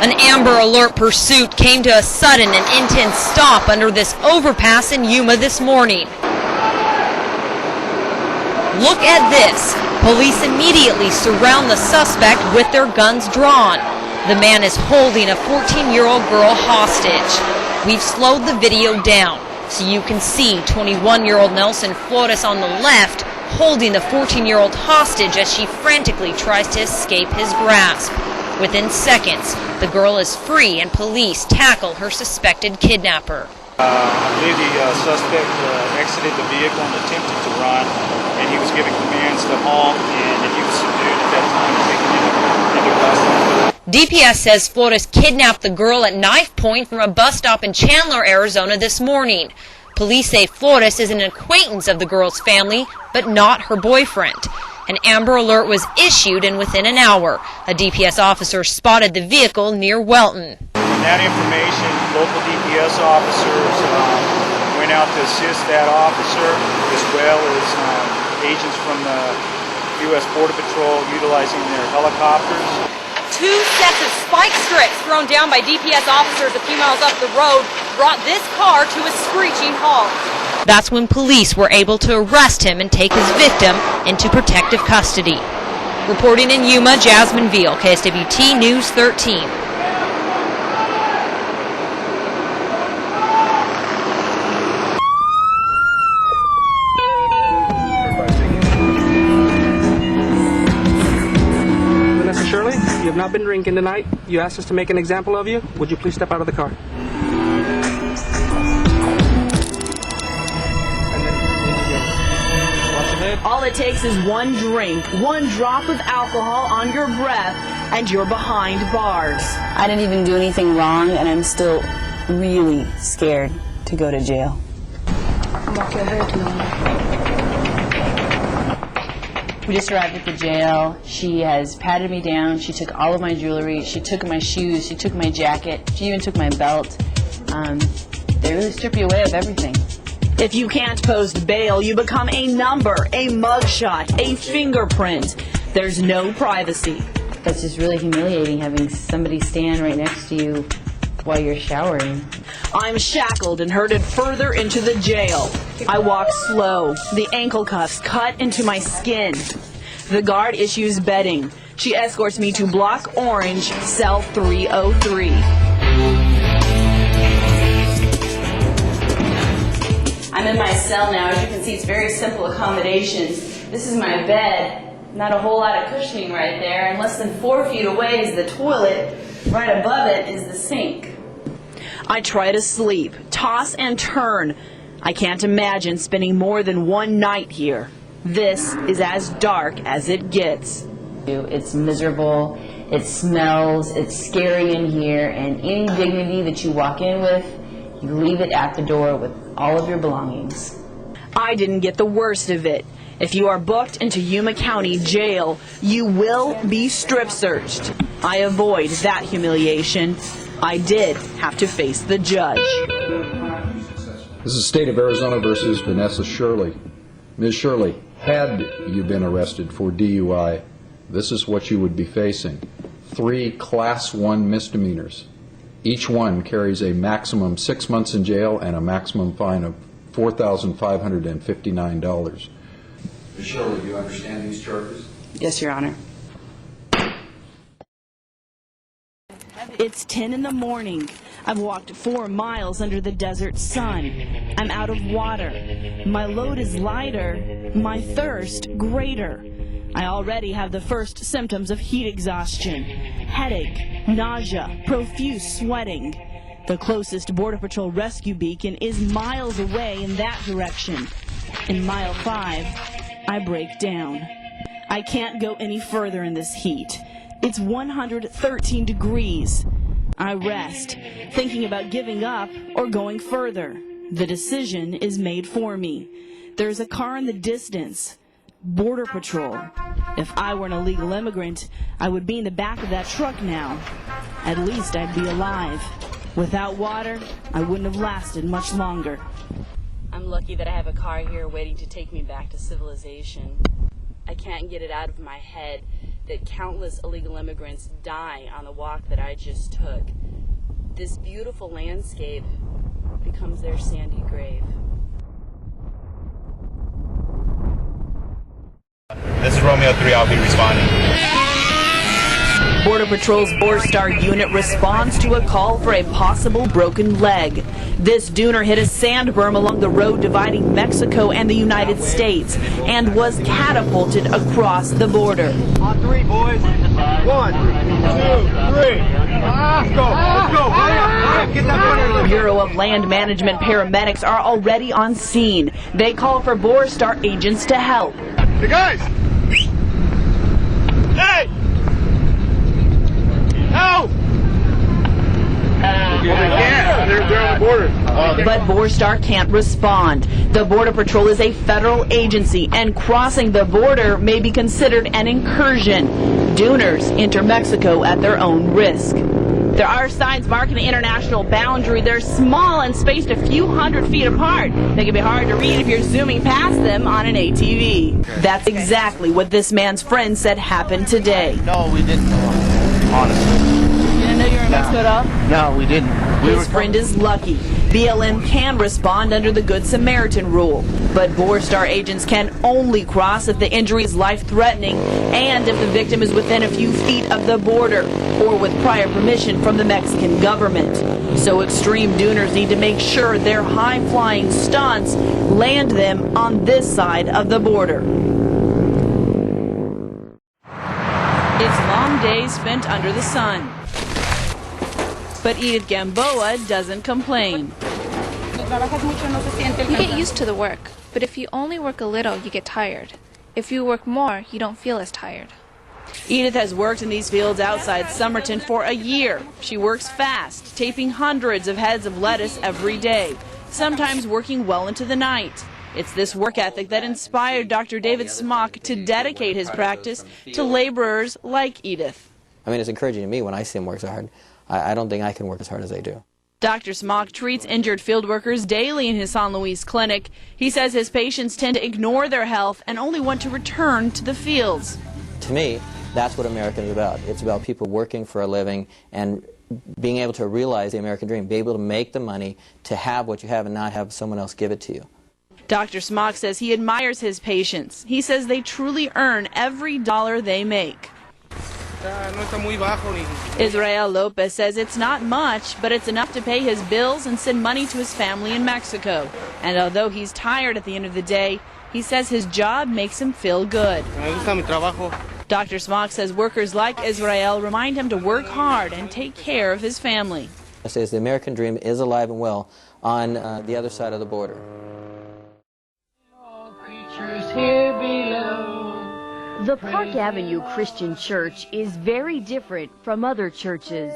An Amber Alert pursuit came to a sudden and intense stop under this overpass in Yuma this morning. Look at this. Police immediately surround the suspect with their guns drawn. The man is holding a 14-year-old girl hostage. We've slowed the video down so you can see 21-year-old Nelson Flores on the left holding the 14-year-old hostage as she frantically tries to escape his grasp. Within seconds, the girl is free and police tackle her suspected kidnapper. I believe the suspect exited the vehicle and attempted to run, and he was giving commands to halt, and he was subdued at that time and taken into custody. DPS says Flores kidnapped the girl at knife point from a bus stop in Chandler, Arizona this morning. Police say Flores is an acquaintance of the girl's family, but not her boyfriend. An Amber Alert was issued, and within an hour, a DPS officer spotted the vehicle near Welton. From that information, local DPS officers went out to assist that officer, as well as agents from the U.S. Border Patrol utilizing their helicopters. 2 sets of spike strips thrown down by DPS officers a few miles up the road brought this car to a screeching halt. That's when police were able to arrest him and take his victim into protective custody. Reporting in Yuma, Jasmine Veal, KSWT News 13. Vanessa Shirley, you have not been drinking tonight. You asked us to make an example of you. Would you please step out of the car? All it takes is one drink, one drop of alcohol on your breath, and you're behind bars. I didn't even do anything wrong, and I'm still really scared to go to jail. We just arrived at the jail. She has patted me down. She took all of my jewelry. She took my shoes. She took my jacket. She even took my belt. They really strip you away of everything. If you can't post bail, you become a number, a mugshot, a fingerprint. There's no privacy. It's just really humiliating having somebody stand right next to you while you're showering. I'm shackled and herded further into the jail. I walk slow, the ankle cuffs cut into my skin. The guard issues bedding. She escorts me to Block Orange, cell 303. I'm in my cell now. As you can see, it's very simple accommodations. This is my bed. Not a whole lot of cushioning right there. And less than 4 feet away is the toilet. Right above it is the sink. I try to sleep, toss and turn. I can't imagine spending more than one night here. This is as dark as it gets. It's miserable. It smells. It's scary in here. And any dignity that you walk in with, you leave it at the door with all of your belongings. I didn't get the worst of it. If you are booked into Yuma County Jail, you will be strip searched. I avoid that humiliation. I did have to face the judge. This is State of Arizona versus Vanessa Shirley. Ms. Shirley, had you been arrested for DUI, this is what you would be facing. 3 Class 1 misdemeanors. Each one carries a maximum 6 months in jail and a maximum fine of $4,559. Ms. Shirley, do you understand these charges? Yes, Your Honor. It's 10 in the morning. I've walked 4 miles under the desert sun. I'm out of water. My load is lighter, my thirst greater. I already have the first symptoms of heat exhaustion, headache, nausea, profuse sweating. The closest Border Patrol rescue beacon is miles away in that direction. In mile 5, I break down. I can't go any further in this heat. It's 113 degrees. I rest, thinking about giving up or going further. The decision is made for me. There's a car in the distance. Border Patrol. If I were an illegal immigrant, I would be in the back of that truck now. At least I'd be alive. Without water, I wouldn't have lasted much longer. I'm lucky that I have a car here waiting to take me back to civilization. I can't get it out of my head that countless illegal immigrants die on the walk that I just took, this beautiful landscape becomes their sandy grave. This is Romeo 3, I'll be responding. Border Patrol's Borstar unit responds to a call for a possible broken leg. This dooner hit a sand berm along the road dividing Mexico and the United States and was catapulted across the border. On three, boys. 1, 2, 3. Let's go. Let's go. Hurry up. Get that Bureau of Land Management paramedics are already on scene. They call for Borstar agents to help. Hey, guys. Hey. Help! Yeah, they're on the border. But Borstar can't respond. The Border Patrol is a federal agency, and crossing the border may be considered an incursion. Dooners enter Mexico at their own risk. There are signs marking the international boundary. They're small and spaced a few hundred feet apart. They can be hard to read if you're zooming past them on an ATV. That's exactly what this man's friend said happened today. No, we didn't know, honestly. You didn't know you were in Mexico at all? No, we didn't. His friend is lucky. BLM can respond under the Good Samaritan rule, but Borstar agents can only cross if the injury is life-threatening and if the victim is within a few feet of the border or with prior permission from the Mexican government. So extreme dooners need to make sure their high-flying stunts land them on this side of the border. It's long days spent under the sun. But Edith Gamboa doesn't complain. You get used to the work, but if you only work a little, you get tired. If you work more, you don't feel as tired. Edith has worked in these fields outside Somerton for a year. She works fast, taping hundreds of heads of lettuce every day, sometimes working well into the night. It's this work ethic that inspired Dr. David Smock to dedicate his practice to laborers like Edith. I mean, it's encouraging to me when I see him work so hard. I don't think I can work as hard as they do. Dr. Smock treats injured field workers daily in his San Luis clinic. He says his patients tend to ignore their health and only want to return to the fields. To me, that's what America is about. It's about people working for a living and being able to realize the American dream, be able to make the money to have what you have and not have someone else give it to you. Dr. Smock says he admires his patients. He says they truly earn every dollar they make. Israel Lopez says it's not much, but it's enough to pay his bills and send money to his family in Mexico. And although he's tired at the end of the day, he says his job makes him feel good. Dr. Smock says workers like Israel remind him to work hard and take care of his family. He says the American dream is alive and well on the other side of the border. The Park Avenue Christian Church is very different from other churches.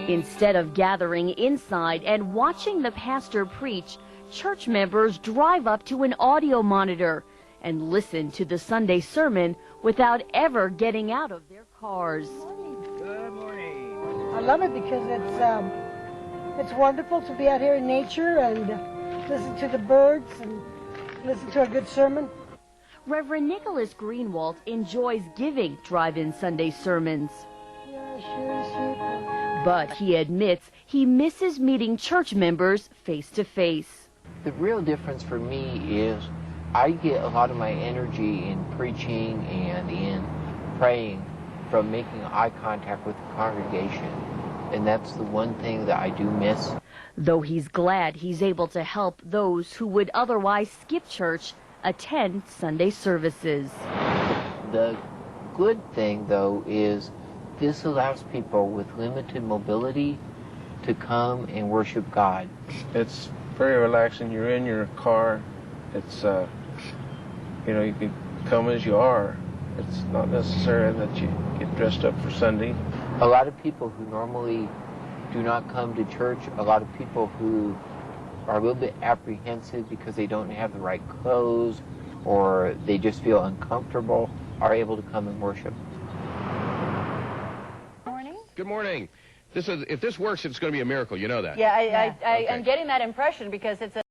Instead of gathering inside and watching the pastor preach, church members drive up to an audio monitor and listen to the Sunday sermon without ever getting out of their cars. Good morning. I love it because it's wonderful to be out here in nature and listen to the birds and listen to a good sermon. Reverend Nicholas Greenwald enjoys giving drive-in Sunday sermons. But he admits he misses meeting church members face to face. The real difference for me is I get a lot of my energy in preaching and in praying from making eye contact with the congregation. And that's the one thing that I do miss. Though he's glad he's able to help those who would otherwise skip church attend Sunday services. The good thing, though, is this allows people with limited mobility to come and worship God. It's very relaxing. You're in your car. It's, you know, you can come as you are. It's not necessary that you get dressed up for Sunday. A lot of people who normally do not come to church, a lot of people who are a little bit apprehensive because they don't have the right clothes or they just feel uncomfortable, are able to come and worship. Good morning. If this works, it's going to be a miracle. You know that. Yeah, I'm getting that impression because it's a